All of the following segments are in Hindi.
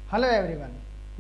हेलो एवरीवन,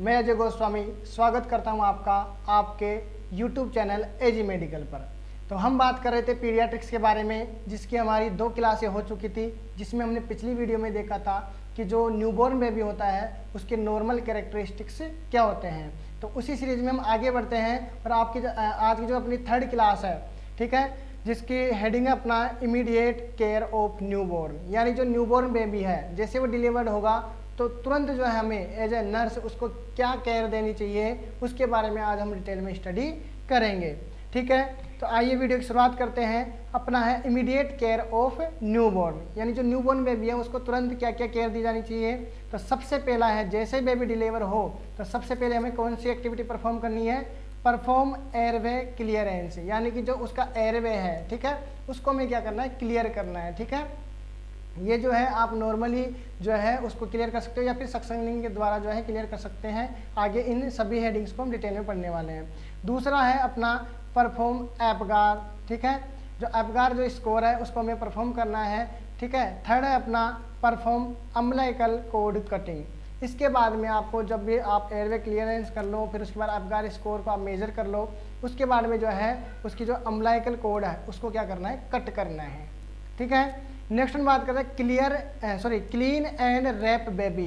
मैं अजय गोस्वामी स्वागत करता हूं आपका आपके यूट्यूब चैनल एजी मेडिकल पर। तो हम बात कर रहे थे पीडियाट्रिक्स के बारे में, जिसकी हमारी 2 क्लासें हो चुकी थी, जिसमें हमने पिछली वीडियो में देखा था कि जो न्यूबॉर्न बेबी होता है उसके नॉर्मल कैरेक्टरिस्टिक्स क्या होते हैं। तो उसी सीरीज में हम आगे बढ़ते हैं और आपकी आज की जो अपनी 3rd क्लास है, ठीक है, जिसकी हेडिंग है अपना इमीडिएट केयर ऑफ न्यूबॉर्न, यानी जो न्यूबॉर्न बेबी है जैसे वो डिलीवर्ड होगा तो तुरंत जो है हमें एज ए नर्स उसको क्या केयर देनी चाहिए, उसके बारे में आज हम डिटेल में स्टडी करेंगे। ठीक है, तो आइए वीडियो की शुरुआत करते हैं। अपना है इमीडिएट केयर ऑफ न्यूबॉर्न, यानी जो न्यूबॉर्न बेबी है उसको तुरंत क्या क्या केयर दी जानी चाहिए। तो सबसे पहला है, जैसे बेबी डिलीवर हो तो सबसे पहले हमें कौन सी एक्टिविटी परफॉर्म करनी है, परफॉर्म एयरवे क्लियरेंस, यानी कि जो उसका एयरवे है, ठीक है, उसको हमें क्या करना है, क्लियर करना है। ठीक है, ये जो है आप नॉर्मली जो है उसको क्लियर कर सकते हो या फिर सक्शनिंग के द्वारा जो है क्लियर कर सकते हैं। आगे इन सभी हेडिंग्स को हम डिटेल में पढ़ने वाले हैं। दूसरा है अपना परफॉर्म एपगार, ठीक है, जो एपगार जो स्कोर है उसको हमें परफॉर्म करना है। ठीक है, थर्ड है अपना परफॉर्म अम्बिलिकल कॉर्ड कटिंग। इसके बाद में आपको जब भी आप एयरवे क्लियरेंस कर लो, फिर उसके बाद एपगार स्कोर को आप मेजर कर लो, उसके बाद में जो है उसकी जो अम्बिलिकल कॉर्ड है उसको क्या करना है, कट करना है। ठीक है, नेक्स्ट हम बात करते हैं क्लीन एंड रैप बेबी।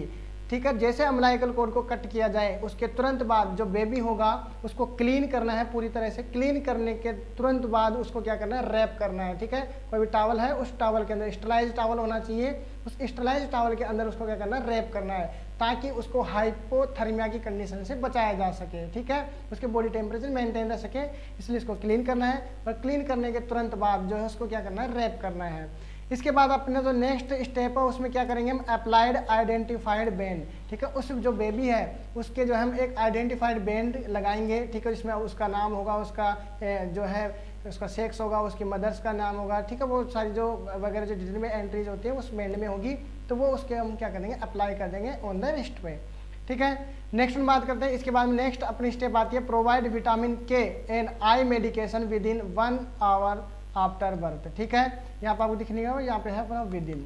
ठीक है, जैसे अम्बिलिकल कॉर्ड को कट किया जाए उसके तुरंत बाद जो बेबी होगा उसको क्लीन करना है पूरी तरह से। क्लीन करने के तुरंत बाद उसको क्या करना है, रैप करना है। ठीक है, कोई भी टॉवल है उस टॉवल के अंदर स्टरलाइज टॉवल होना चाहिए, उस स्टरलाइज टॉवल के अंदर उसको क्या करना है, रैप करना है, ताकि उसको हाइपोथर्मिया की कंडीशन से बचाया जा सके। ठीक है, उसके बॉडी टेम्परेचर मेंटेन रह सके, इसलिए इसको क्लीन करना है। और क्लीन करने के तुरंत बाद जो है उसको क्या करना है, रैप करना है। इसके बाद अपने जो नेक्स्ट स्टेप है उसमें क्या करेंगे हम, अप्लाइड आइडेंटिफाइड बैंड। ठीक है, उस जो बेबी है उसके जो हम एक आइडेंटिफाइड बैंड लगाएंगे। ठीक है, जिसमें उसका नाम होगा, उसका जो है उसका सेक्स होगा, उसकी मदर्स का नाम होगा। ठीक है, वो सारी जो वगैरह जो जितनी भी एंट्रीज होती है उस बैंड में होगी, तो वो उसके हम क्या करेंगे, अप्लाई कर देंगे ऑन द रिस्ट पे। ठीक है, नेक्स्ट हम बात करते हैं। इसके बाद नेक्स्ट अपनी स्टेप आती है प्रोवाइड विटामिन के and I medication with in 1 hour after birth. ठीक है, यहाँ पर आपको दिखने का यहाँ पे है अपना विद इन।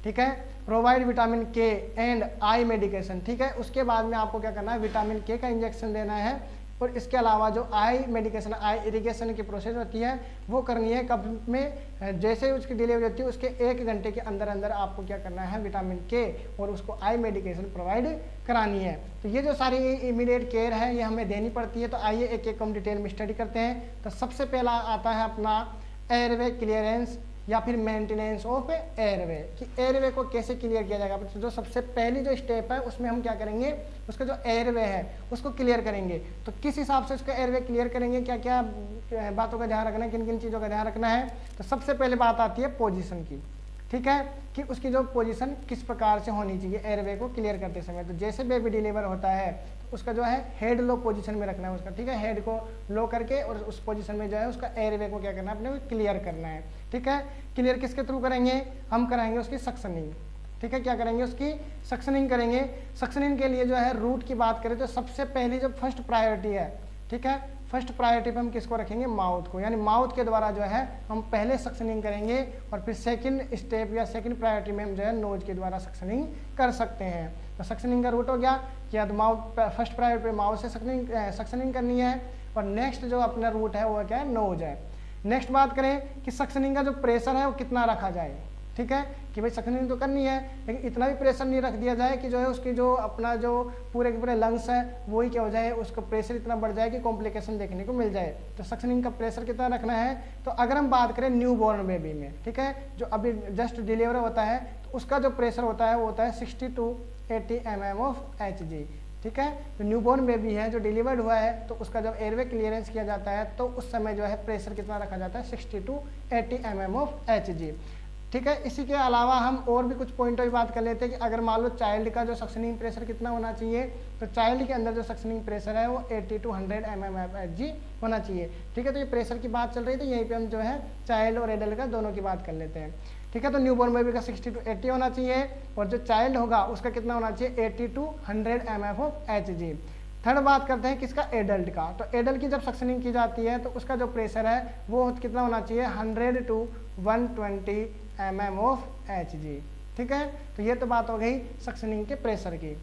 ठीक है, प्रोवाइड विटामिन के एंड आई मेडिकेशन। ठीक है, उसके बाद में आपको क्या करना है, विटामिन के का इंजेक्शन देना है। और इसके अलावा जो आई मेडिकेशन, आई इरिगेशन की प्रोसेस होती है वो करनी है कब में, जैसे ही उसकी डिलीवरी होती है उसके 1 घंटे के अंदर अंदर आपको क्या करना है, विटामिन के और उसको आई मेडिकेशन प्रोवाइड करानी है। तो ये जो सारी इमीडिएट केयर है ये हमें देनी पड़ती है। तो आइए एक एक हम डिटेल में स्टडी करते हैं। तो सबसे पहला आता है अपना एयरवे क्लियरेंस या फिर मेंटेनेंस ऑफ एयरवे, कि एयरवे को कैसे क्लियर किया जाएगा। तो जो सबसे पहली जो स्टेप है उसमें हम क्या करेंगे, उसका जो एयरवे है उसको क्लियर करेंगे। तो किस हिसाब से उसका एयरवे क्लियर करेंगे, क्या क्या बातों का ध्यान रखना है, किन किन चीज़ों का ध्यान रखना है। तो सबसे पहले बात आती है पोजीशन की। ठीक है, कि उसकी जो पोजीशन किस प्रकार से होनी चाहिए एयरवे को क्लियर करते समय। तो जैसे बेबी डिलीवर होता है तो उसका जो है हेड लो पोजीशन में रखना है उसका। ठीक है, हेड को लो करके और उस पोजीशन में जो है उसका एयरवे को क्या करना है, अपने को क्लियर करना है। ठीक है, क्लियर किसके थ्रू करेंगे, हम कराएंगे उसकी सक्शनिंग। ठीक है, क्या करेंगे, उसकी सक्शनिंग करेंगे। सक्शनिंग के लिए जो है रूट की बात करें तो सबसे पहली जो फर्स्ट प्रायोरिटी है, ठीक है, फर्स्ट प्रायोरिटी पे हम किसको रखेंगे, माउथ को, यानी माउथ के द्वारा जो है हम पहले सक्शनिंग करेंगे और फिर सेकंड स्टेप या सेकंड प्रायोरिटी में हम जो है नोज के द्वारा सक्शनिंग कर सकते हैं। तो सक्शनिंग का रूट हो गया कि या तो माउथ, फर्स्ट प्रायोरिटी पे माउथ से सक्शनिंग करनी है और नेक्स्ट जो अपना रूट है वो क्या है, नोज है। नेक्स्ट बात करें कि सक्शनिंग का जो प्रेशर है वो कितना रखा जाए। ठीक है, कि भाई सक्शनिंग तो करनी है लेकिन इतना भी प्रेशर नहीं रख दिया जाए कि जो है उसकी जो अपना जो पूरे के पूरे लंग्स है वही क्या हो जाए, उसका प्रेशर इतना बढ़ जाए कि कॉम्प्लिकेशन देखने को मिल जाए। तो सक्शनिंग का प्रेशर कितना रखना है, तो अगर हम बात करें न्यू बॉर्न बेबी में, ठीक है, जो अभी जस्ट डिलीवर होता है तो उसका जो प्रेशर होता है वो होता है 60 to 80 mm ऑफ Hg। ठीक है, जो न्यूबॉर्न बेबी है जो डिलीवर्ड हुआ है तो उसका जब एयरवे क्लियरेंस किया जाता है तो उस समय जो है प्रेशर कितना रखा जाता है, 60 to 80 mm ऑफ Hg। ठीक है, इसी के अलावा हम और भी कुछ पॉइंटों की बात कर लेते हैं कि अगर मान लो चाइल्ड का जो सक्शनिंग प्रेशर कितना होना चाहिए, तो चाइल्ड के अंदर जो सक्शनिंग प्रेशर है वो 80 to 100 mm Hg होना चाहिए। ठीक है, तो ये प्रेशर की बात चल रही थी, यहीं पे हम जो है चाइल्ड और एडल्ट का दोनों की बात कर लेते हैं। ठीक है, तो न्यूबॉर्न बेबी का 60 to 80 होना चाहिए और जो चाइल्ड होगा उसका कितना होना चाहिए, 80 to 100 mm of Hg। Third बात करते हैं किसका, एडल्ट का। तो एडल्ट की जब सक्शनिंग की जाती है तो उसका जो प्रेशर है वो कितना होना चाहिए, 100 to 120 mm ऑफ Hg। ठीक है। तो ये तो बात हो गई सक्शनिंग के प्रेशर की।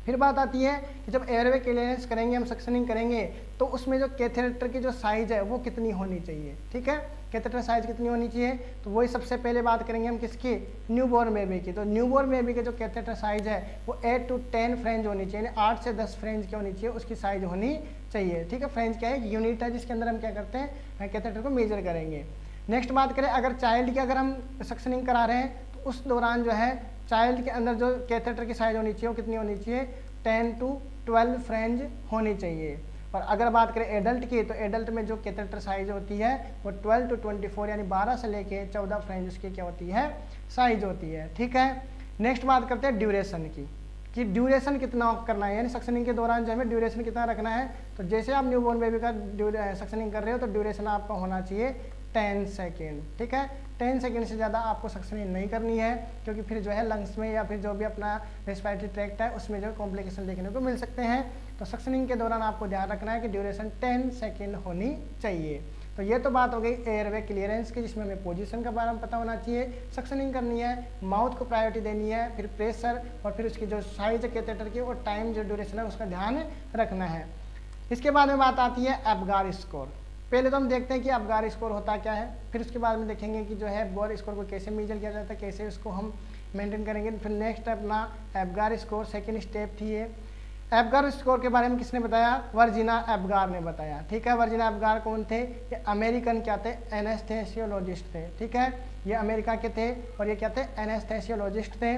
फिर बात आती है कि जब एयरवे क्लियरेंस करेंगे, हम सक्शनिंग करेंगे, तो उसमें जो कैथेटर की जो साइज है वो कितनी होनी चाहिए, ठीक है। कैथेटर साइज कितनी होनी चाहिए, तो वही सबसे पहले बात करेंगे हम किसकी, न्यूबॉर्न बेबी की। तो न्यूबॉर्न बेबी के जो कैथेटर साइज है वो 8 to 10 फ्रेंच होनी चाहिए, 8 से 10 फ्रेंच की होनी चाहिए, उसकी साइज होनी चाहिए, ठीक है। फ्रेंच क्या है, यूनिट है जिसके अंदर हम क्या करते हैं, कैथेटर को मेजर करेंगे। नेक्स्ट बात करें, अगर चाइल्ड की अगर हम सक्शनिंग करा रहे हैं तो उस दौरान जो है चाइल्ड के अंदर जो कैथेटर की साइज होनी चाहिए वो कितनी होनी चाहिए, 10 to 12 फ्रेंच होनी चाहिए। और अगर बात करें एडल्ट की, तो एडल्ट में जो कैथेटर साइज होती है वो 12 to 24 यानी 12 से लेके 14 फ्रेंच उसकी क्या होती है, साइज होती है, ठीक है। नेक्स्ट बात करते हैं ड्यूरेशन की, कि ड्यूरेशन कितना करना है, यानी सक्शनिंग के दौरान जो हमें ड्यूरेशन कितना रखना है। तो जैसे आप न्यूबॉर्न बेबी का सक्शनिंग कर रहे हो तो ड्यूरेशन आपका होना चाहिए 10 सेकेंड, ठीक है। 10 सेकेंड से ज़्यादा आपको सक्शनिंग नहीं करनी है, क्योंकि फिर जो है लंग्स में या फिर जो भी अपना रेस्पिरेटरी ट्रैक्ट है उसमें जो कॉम्प्लिकेशन देखने को मिल सकते हैं। तो सक्शनिंग के दौरान आपको ध्यान रखना है कि ड्यूरेशन 10 सेकेंड होनी चाहिए। तो ये तो बात हो गई एयरवे क्लियरेंस की, जिसमें हमें पोजीशन का बारे में पता होना चाहिए, सक्शनिंग करनी है, माउथ को प्रायोरिटी देनी है, फिर प्रेशर और फिर उसकी जो साइज है कैथेटर की और टाइम जो ड्यूरेशन है उसका ध्यान रखना है। इसके बाद में बात आती है एब्गार स्कोर। पहले तो हम देखते हैं कि एब्गार स्कोर होता क्या है, फिर उसके बाद में देखेंगे कि जो है बोर स्कोर को कैसे मेजर किया जाता है, कैसे उसको हम मेंटेन करेंगे। फिर नेक्स्ट अपना एब्गार स्कोर, सेकंड स्टेप थी ये। एब्गार स्कोर के बारे में किसने बताया, वर्जिना एब्गार ने बताया, ठीक है। वर्जिना एब्गार कौन थे, ये अमेरिकन क्या थे, एनेस्थेसियोलॉजिस्ट थे, ठीक है। ये अमेरिका के थे और ये क्या थे, एनेस्थेसियोलॉजिस्ट थे।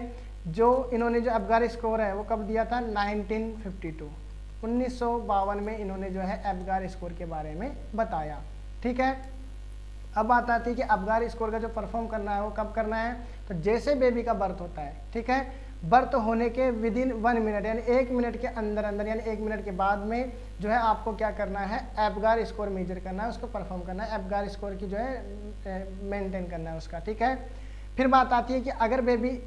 जो इन्होंने जो एब्गार स्कोर है वो कब दिया था, 1952 में इन्होंने जो है एब्गार स्कोर के बारे में बताया, ठीक है। अब बात आती है कि एब्गार स्कोर का जो परफॉर्म करना है वो कब करना है, तो जैसे बेबी का बर्थ होता है, ठीक है, बर्थ होने के विदिन 1 मिनट यानी 1 मिनट के अंदर अंदर यानी 1 मिनट के बाद में जो है आपको क्या करना है, एब्गार स्कोर मेजर करना है, उसको परफॉर्म करना है, एब्गार स्कोर की जो है मेंटेन करना है उसका, ठीक है। फिर बात आती है कि अगर बेबी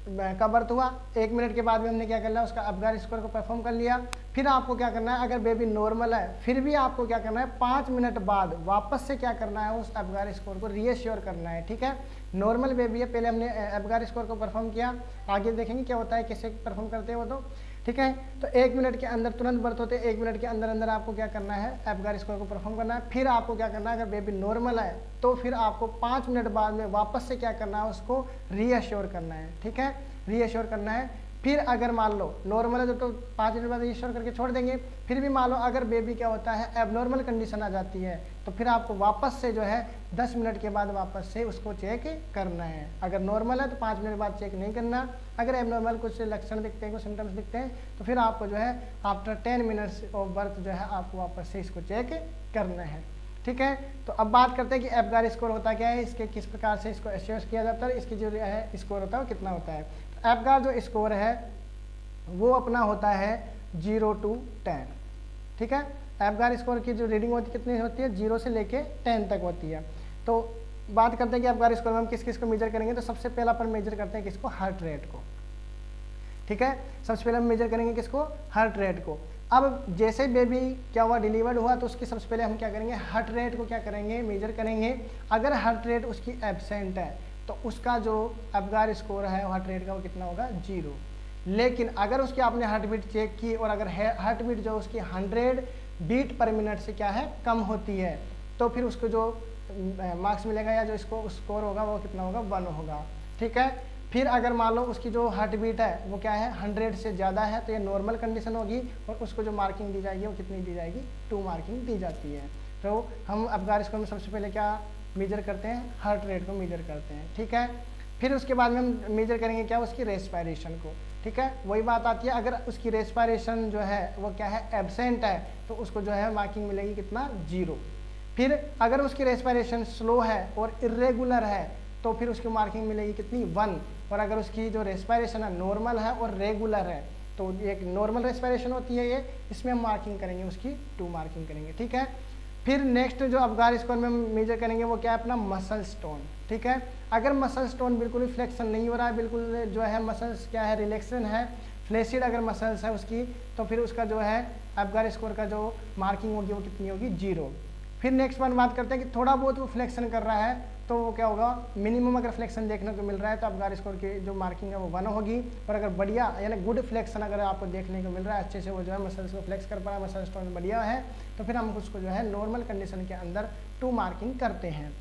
का बर्थ हुआ 1 मिनट के बाद में हमने क्या करना है, उसका एब्गार स्कोर को परफॉर्म कर लिया। फिर आपको क्या करना है, अगर बेबी नॉर्मल है फिर भी आपको क्या करना है, 5 मिनट बाद वापस से क्या करना है, उस एब्गार स्कोर को रीअश्योर करना है, ठीक है। नॉर्मल बेबी है, पहले हमने एब्गार स्कोर को परफॉर्म किया, आगे देखेंगे क्या होता है, कैसे परफॉर्म करते हैं वो तो, ठीक है। तो 1 मिनट के अंदर तुरंत बर्थ होते हैं, 1 मिनट के अंदर अंदर आपको क्या करना है, एब्गार स्कोर को परफॉर्म करना है। फिर आपको क्या करना है, अगर बेबी नॉर्मल है तो फिर आपको 5 मिनट बाद में वापस से क्या करना है, उसको रीअश्योर करना है, ठीक है, रीअश्योर करना है। फिर अगर मान लो नॉर्मल है तो 5 मिनट बाद रीअश्योर करके छोड़ देंगे। फिर भी मान लो अगर बेबी क्या होता है, एबनॉर्मल कंडीशन आ जाती है, तो फिर आपको वापस से जो है 10 मिनट के बाद वापस से उसको चेक करना है। अगर नॉर्मल है तो 5 मिनट बाद चेक नहीं करना, अगर एबनॉर्मल कुछ लक्षण दिखते हैं, कुछ सिम्टम्स दिखते हैं, तो फिर आपको जो है आफ्टर 10 मिनट्स ऑफ बर्थ जो है आपको वापस से इसको चेक करना है, ठीक है। तो अब बात करते हैं कि एब्गार स्कोर होता क्या है, इसके किस प्रकार से इसको एश्योर किया जाता है, इसकी जो है स्कोर होता है वो कितना होता है। तो एब्गार जो स्कोर है वो अपना होता है 0 to 10, ठीक है। एब्गार स्कोर की जो रीडिंग होती है कितनी होती है, 0 से लेके 10 तक होती है। तो बात करते हैं कि एब्गार स्कोर में हम किस किस को मेजर करेंगे, तो सबसे पहला अपन मेजर करते हैं किसको, हार्ट रेट को, ठीक है। सबसे पहले हम मेजर करेंगे किसको, हार्ट रेट को। अब जैसे बेबी क्या हुआ, डिलीवर्ड हुआ, तो उसकी सबसे पहले हम क्या करेंगे, हार्ट रेट को क्या करेंगे, मेजर करेंगे। अगर हार्ट रेट उसकी एब्सेंट है तो उसका जो एब्गार स्कोर है हार्ट रेट का वो कितना होगा, 0। लेकिन अगर उसकी आपने हार्ट बीट चेक की और अगर हार्ट बीट जो उसकी 100 बीट पर मिनट से क्या है, कम होती है, तो फिर उसको जो मार्क्स मिलेगा या जो इसको स्कोर होगा वो कितना होगा, 1 होगा, ठीक है। फिर अगर मान लो उसकी जो हार्ट बीट है वो क्या है, 100 से ज़्यादा है, तो ये नॉर्मल कंडीशन होगी और उसको जो मार्किंग दी जाएगी वो कितनी दी जाएगी, 2 मार्किंग दी जाती है। तो हम एब्गार स्कोर में सबसे पहले क्या मेजर करते हैं, हार्ट रेट को मेजर करते हैं, ठीक है। फिर उसके बाद में हम मेजर करेंगे क्या, उसकी रेस्पिरेशन को, ठीक है। वही बात आती है, अगर उसकी रेस्पिरेशन जो है वो क्या है, एब्सेंट है, तो उसको जो है मार्किंग मिलेगी कितना, 0। फिर अगर उसकी रेस्पिरेशन स्लो है और इरेगुलर है तो फिर उसकी मार्किंग मिलेगी कितनी, 1। और अगर उसकी जो रेस्पिरेशन है नॉर्मल है और रेगुलर है, तो एक नॉर्मल रेस्पिरेशन होती है ये, इसमें हम मार्किंग करेंगे उसकी 2 मार्किंग करेंगे, ठीक है। फिर नेक्स्ट जो एब्गार स्कोर में हम मेजर करेंगे वो क्या है, अपना मसल स्टोन, ठीक है। अगर मसल स्टोन बिल्कुल भी फ्लेक्शन नहीं हो रहा है, बिल्कुल जो है मसल्स क्या है, रिलैक्सन है, फ्लेसिड अगर मसल्स है उसकी, तो फिर उसका जो है एब्गार स्कोर का जो मार्किंग होगी वो कितनी होगी, 0। फिर नेक्स्ट बात करते हैं कि थोड़ा बहुत वो फ्लेक्शन कर रहा है तो वो क्या होगा, मिनिमम अगर फ्लेक्शन देखने को मिल रहा है तो अबगार स्कोर की जो मार्किंग है वो 1 होगी। और अगर बढ़िया यानी गुड फ्लेक्शन अगर आपको देखने को मिल रहा है, अच्छे से वो जो है मसल्स को फ्लेक्स कर पा रहा है, मसल स्ट्रॉन्ग बढ़िया है, तो फिर हम उसको जो है नॉर्मल कंडीशन के अंदर 2 मार्किंग करते हैं।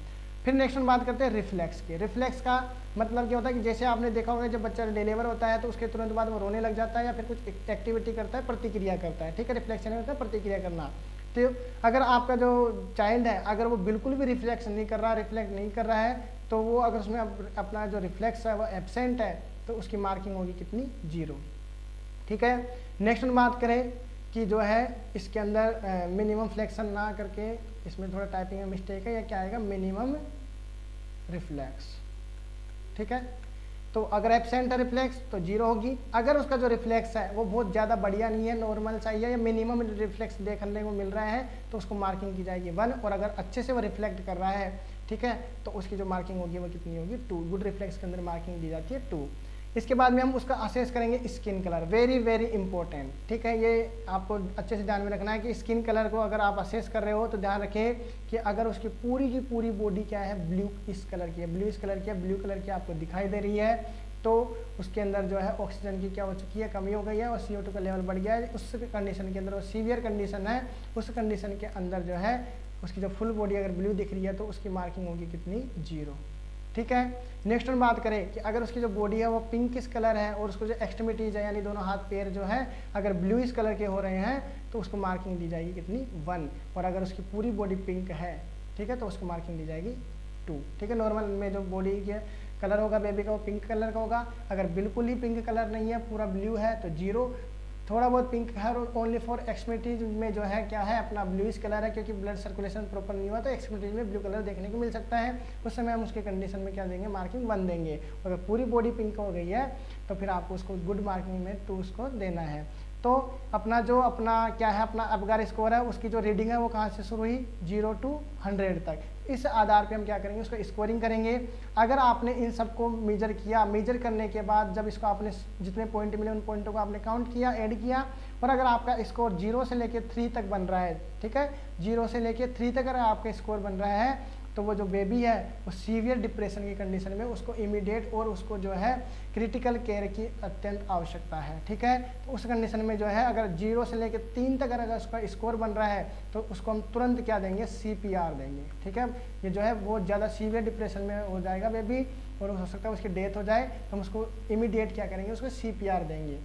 फिर नेक्स्ट हम बात करते हैं रिफ्लेक्स की। रिफ्लेक्स का मतलब क्या होता है कि जैसे आपने देखा होगा जब बच्चा डिलीवर होता है तो उसके तुरंत बाद वो रोने लग जाता है या फिर कुछ एक्टिविटी करता है, प्रतिक्रिया करता है, ठीक है। रिफ्लेक्शन होता है प्रतिक्रिया करना। तो अगर आपका जो चाइल्ड है अगर वो बिल्कुल भी रिफ्लेक्स नहीं कर रहा है तो वो अगर उसमें अपना जो रिफ्लेक्स है वो एब्सेंट है तो उसकी मार्किंग होगी कितनी, 0, ठीक है। नेक्स्ट हम बात करें कि जो है इसके अंदर मिनिमम फ्लेक्शन ना करके, इसमें थोड़ा टाइपिंग में मिस्टेक है, या क्या आएगा, मिनिमम रिफ्लेक्स, ठीक है। तो अगर एब्सेंट है रिफ्लेक्स तो 0 होगी। अगर उसका जो रिफ्लेक्स है वो बहुत ज़्यादा बढ़िया नहीं है, नॉर्मल चाहिए या मिनिमम रिफ्लेक्स देखने को मिल रहा है तो उसको मार्किंग की जाएगी 1। और अगर अच्छे से वो रिफ्लेक्ट कर रहा है, ठीक है, तो उसकी जो मार्किंग होगी वो कितनी होगी, 2। गुड रिफ्लेक्स के अंदर मार्किंग दी जाती है 2। इसके बाद में हम उसका असेस करेंगे skin colour, very very important, ठीक है। ये आपको अच्छे से ध्यान में रखना है कि स्किन कलर को अगर आप असेस कर रहे हो तो ध्यान रखें कि अगर उसकी पूरी की पूरी बॉडी क्या है, ब्लू इस कलर की है, ब्लू कलर की आपको दिखाई दे रही है तो उसके अंदर जो है ऑक्सीजन की क्या हो चुकी है, कमी हो गई है और CO2 का लेवल बढ़ गया है। उस कंडीशन के अंदर वो सीवियर कंडीशन है, उस कंडीशन के अंदर जो है उसकी जो फुल बॉडी अगर ब्लू दिख रही है तो उसकी मार्किंग होगी कितनी, 0, ठीक है। नेक्स्ट हम बात करें कि अगर उसकी जो बॉडी है वो पिंकिश कलर है और उसको जो एक्सट्रीमिटीज है यानी दोनों हाथ पैर जो है अगर ब्लूइश कलर के हो रहे हैं तो उसको मार्किंग दी जाएगी कितनी, 1। और अगर उसकी पूरी बॉडी पिंक है, ठीक है, तो उसको मार्किंग दी जाएगी 2, ठीक है। नॉर्मल में जो बॉडी के कलर होगा बेबी का वो पिंक कलर का होगा। अगर बिल्कुल ही पिंक कलर नहीं है, पूरा ब्लू है तो 0, थोड़ा बहुत पिंक है और ओनली फॉर एक्सट्रीमिटीज में जो है क्या है अपना ब्लूइश कलर है, क्योंकि ब्लड सर्कुलेशन प्रॉपर नहीं हुआ तो एक्सट्रीमिटीज में ब्लू कलर देखने को मिल सकता है। उस समय हम उसके कंडीशन में क्या देंगे, मार्किंग 1 देंगे। अगर पूरी बॉडी पिंक हो गई है तो फिर आपको उसको गुड मार्किंग में 2 उसको देना है। तो अपना क्या है अपना अबगार स्कोर है उसकी जो रीडिंग है वो कहाँ से शुरू हुई, 0 to 100 तक। इस आधार पे हम क्या करेंगे, उसको स्कोरिंग करेंगे। अगर आपने इन सबको मेजर किया, मेजर करने के बाद जब इसको आपने जितने पॉइंट मिले उन पॉइंटों को आपने काउंट किया, ऐड किया, और अगर आपका स्कोर 0 से लेके 3 तक बन रहा है, ठीक है, 0 से लेके 3 तक अगर आपका स्कोर बन रहा है तो वो जो बेबी है वो सीवियर डिप्रेशन की कंडीशन में उसको इमीडिएट और उसको जो है क्रिटिकल केयर की अत्यंत आवश्यकता है, ठीक है। तो उस कंडीशन में जो है अगर 0 से लेकर 3 तक अगर उसका स्कोर बन रहा है तो उसको हम तुरंत क्या देंगे, CPR देंगे, ठीक है। ये जो है बहुत ज़्यादा सीवियर डिप्रेशन में हो जाएगा बेबी और हो सकता है उसकी डेथ हो जाए तो हम उसको इमीडिएट क्या करेंगे, उसको CPR देंगे,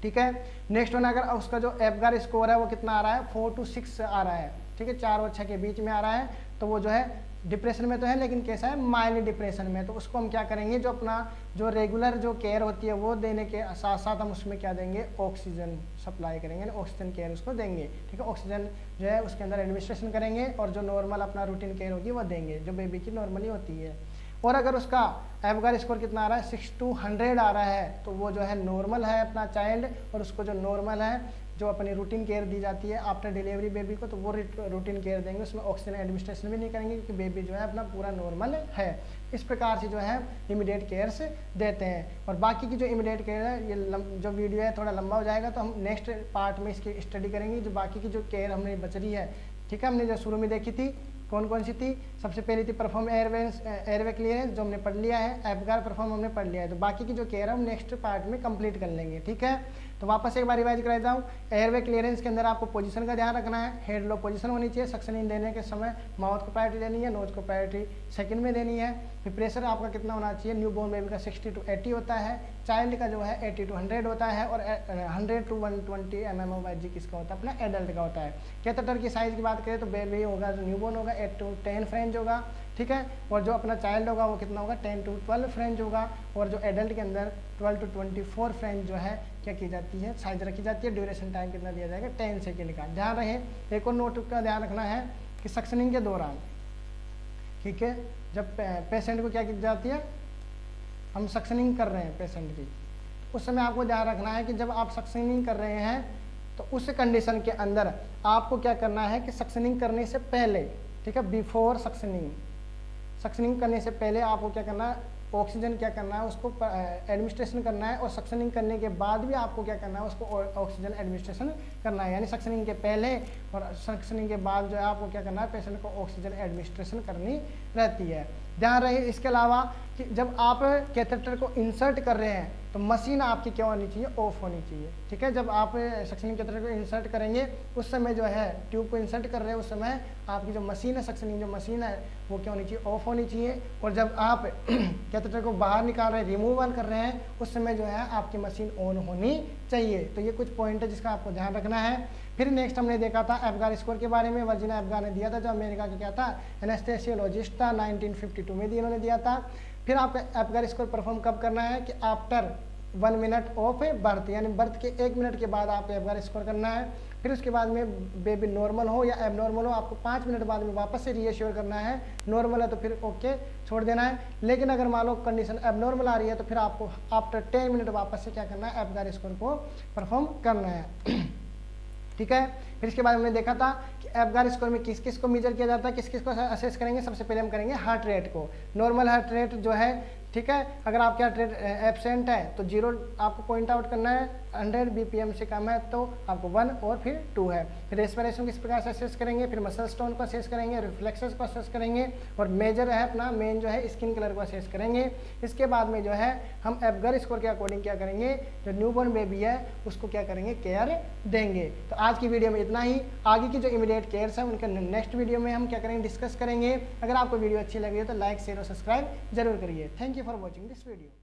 ठीक है। नेक्स्ट वन अगर उसका जो अबगार स्कोर है वो कितना आ रहा है, 4 to 6 आ रहा है, ठीक है, 4 और 6 के बीच में आ रहा है तो वो जो है डिप्रेशन में तो है लेकिन कैसा है, माइल्ड डिप्रेशन में। तो उसको हम क्या करेंगे, जो अपना जो रेगुलर जो केयर होती है वो देने के साथ साथ हम उसमें क्या देंगे, ऑक्सीजन सप्लाई करेंगे, ऑक्सीजन केयर उसको देंगे, ठीक है। ऑक्सीजन जो है उसके अंदर एडमिनिस्ट्रेशन करेंगे और जो नॉर्मल अपना रूटीन केयर होगी वो देंगे जो बेबी की नॉर्मली होती है। और अगर उसका अबगार स्कोर कितना आ रहा है, 6 to 100 आ रहा है तो वो जो है नॉर्मल है अपना चाइल्ड, और उसको जो नॉर्मल है जो अपनी रूटीन केयर दी जाती है आफ्टर डिलीवरी बेबी को तो वो रूटीन केयर देंगे, उसमें ऑक्सीजन एडमिनिस्ट्रेशन भी नहीं करेंगे क्योंकि बेबी जो है अपना पूरा नॉर्मल है। इस प्रकार से जो है इमीडिएट केयर्स देते हैं। और बाकी की जो इमीडिएट केयर है ये जो वीडियो है थोड़ा लंबा हो जाएगा तो हम नेक्स्ट पार्ट में इसकी स्टडी करेंगे। जो बाकी की जो केयर हमने बच रही है, ठीक है, हमने जो शुरू में देखी थी कौन कौन सी थी, सबसे पहली थी परफॉर्म एयरवे क्लियरेंस जो हमने पढ़ लिया है, अबगार परफॉर्म हमने पढ़ लिया है। तो बाकी की जो केयर है हम नेक्स्ट पार्ट में कंप्लीट कर लेंगे, ठीक है। तो वापस एक बार रिवाइज कराई जाऊँ, एयरवे क्लियरेंस के अंदर आपको पोजीशन का ध्यान रखना है, हेड लो पोजीशन होनी चाहिए, सक्शनिंग देने के समय माउथ को प्रायोरिटी देनी है, नोज को प्रायोरिटी सेकंड में देनी है। फिर प्रेशर आपका कितना होना चाहिए, न्यू बोर्न बेबी का 60 to 80 होता है, चाइल्ड का जो है 80 to 100 होता है, और 100 to 120 mm/g किसका होता है, अपना एडल्ट का होता है। कैथेटर की साइज़ की बात करें तो बेबी होगा जो न्यू बोर्न होगा 8 to 10 फ्रेंच होगा, ठीक है, और जो अपना चाइल्ड होगा वो कितना होगा 10 to 12 फ्रेंच होगा, और जो एडल्ट के अंदर 12 to 24 फ्रेंच जो है क्या की जाती है, साइज रखी जाती है। ड्यूरेशन टाइम कितना दिया जाएगा, 10 सेकेंड का। ध्यान रहे, एक और नोट का ध्यान रखना है कि सक्शनिंग के दौरान, ठीक है, जब पेशेंट को क्या की जाती है, हम सक्शनिंग कर रहे हैं पेशेंट की, उस समय आपको ध्यान रखना है कि जब आप सक्शनिंग कर रहे हैं तो उस कंडीशन के अंदर आपको क्या करना है कि सक्शनिंग करने से पहले, ठीक है, बिफोर सक्शनिंग करने से पहले आपको क्या करना है, ऑक्सीजन क्या करना है, उसको एडमिनिस्ट्रेशन करना है, और सक्शनिंग करने के बाद भी आपको क्या करना है, उसको ऑक्सीजन एडमिनिस्ट्रेशन करना है। यानी सक्शनिंग के पहले और सक्शनिंग के बाद जो है आपको क्या करना है, पेशेंट को ऑक्सीजन एडमिनिस्ट्रेशन करनी रहती है। ध्यान रहे इसके अलावा कि जब आप कैथेटर को इंसर्ट कर रहे हैं तो मशीन आपकी क्या होनी चाहिए, ऑफ होनी चाहिए। ठीक है, जब आप सक्शनिंग कैथेटर को इंसर्ट करेंगे उस समय जो है ट्यूब को इंसर्ट कर रहे हैं उस समय आपकी जो मशीन है, सक्शनिंग जो मशीन है वो क्या होनी चाहिए, ऑफ होनी चाहिए। और जब आप कैथेटर को बाहर निकाल रहे हैं, रिमूवल कर रहे हैं, उस समय जो है आपकी मशीन ऑन होनी चाहिए। तो ये कुछ पॉइंट है जिसका आपको ध्यान रखना है। फिर नेक्स्ट हमने देखा था एब्गार स्कोर के बारे में। वर्जिना एब्गार ने दिया था, जो अमेरिका का क्या था, एनेस्थेसियोलॉजिस्ट था, 1952 में इन्होंने दिया था। फिर आपका एब्गार स्कोर परफॉर्म कब करना है कि आफ्टर 1 मिनट ऑफ बर्थ, यानी बर्थ के 1 मिनट के बाद आपको एब्गार स्कोर करना है। फिर उसके बाद में बेबी नॉर्मल हो या एबनॉर्मल हो, आपको 5 मिनट बाद में वापस से रीएश्योर करना है। नॉर्मल है तो फिर ओके छोड़ देना है, लेकिन अगर मान लो कंडीशन एबनॉर्मल आ रही है तो फिर आपको आफ्टर 10 मिनट वापस से क्या करना है, एब्गार स्कोर को परफॉर्म करना है। ठीक है, फिर इसके बाद हमने देखा था कि एब्गार स्कोर में किस किस को मेजर किया जाता है, किस किस को असेस करेंगे। सबसे पहले हम करेंगे हार्ट रेट को। नॉर्मल हार्ट रेट जो है, ठीक है, अगर आपके हार्ट रेट एब्सेंट है तो 0 आपको पॉइंट आउट करना है, 100 BPM से कम है तो आपको 1 और फिर 2 है। फिर रेस्पिरेशन किस प्रकार से असेस करेंगे, फिर मसल स्टोन को असेस करेंगे, रिफ्लेक्सेस को असेस करेंगे, और मेजर है अपना मेन जो है स्किन कलर को असेस करेंगे। इसके बाद में जो है हम एब्गार स्कोर के अकॉर्डिंग क्या करेंगे, जो न्यूबॉर्न बेबी है उसको क्या करेंगे, केयर देंगे। तो आज की वीडियो में इतना ही। आगे की जो इमीडिएट केयर्स है उनके नेक्स्ट वीडियो में हम क्या करेंगे, डिस्कस करेंगे। अगर आपको वीडियो अच्छी लगी है तो लाइक, शेयर और सब्सक्राइब जरूर करिए। Thank you for watching this video.